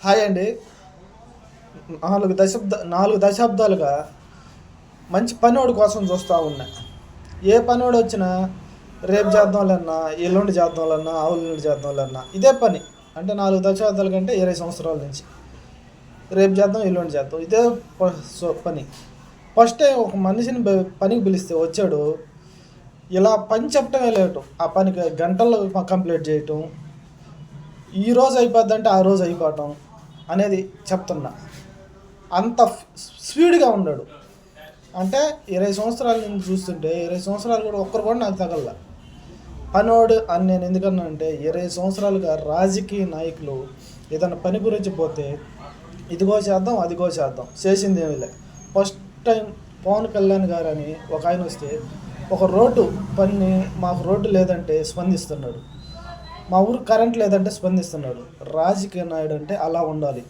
Hi అండి. 4 దశాబ్దాలుగా మంచి పనోడి కోసం చూస్తూ ఉన్నా. ఏ పనోడు వచ్చినా రేపు చేద్దాంలన్నా, ఎల్లుండి చేద్దాంలన్నా, ఆవులెల్లుండి చేద్దాంలన్నా ఇదే పని. అంటే 4 దశాబ్దాల కంటే 20 సంవత్సరాల నుంచి రేపు చేద్దాం, ఎల్లుండి చేద్దాం ఇదే పని. ఫస్ట్ టైం ఒక మనిషిని పనికి పిలిస్తే వచ్చాడు, ఇలా పని చెప్పటమే లేటు, ఆ పనికి గంటల్లో కంప్లీట్ చేయటం, ఈ రోజు అయిపోద్దంటే ఆ రోజు అయిపోవటం అనేది చెప్తున్నా. అంత స్పీడ్గా ఉన్నాడు. అంటే 20 సంవత్సరాల నుంచి చూస్తుంటే 20 సంవత్సరాలు కూడా ఒక్కరు కూడా నాకు తగల పనోడు అని నేను ఎందుకన్నా అంటే 20 సంవత్సరాలుగా రాజకీయ నాయకులు ఏదైనా పని గురించి పోతే ఇదిగో చేద్దాం అదిగో చేద్దాం చేసింది ఏమీ లే. ఫస్ట్ టైం పవన్ కళ్యాణ్ గారు అని ఒక ఆయన వస్తే ఒక రోడ్డు పని, మాకు రోడ్డు లేదంటే స్పందిస్తున్నాడు, మా ఊరు కరెంట్ లేదంటే స్పందిస్తున్నాడు. రాజకీయ నాయుడు అంటే అలా ఉండాలి.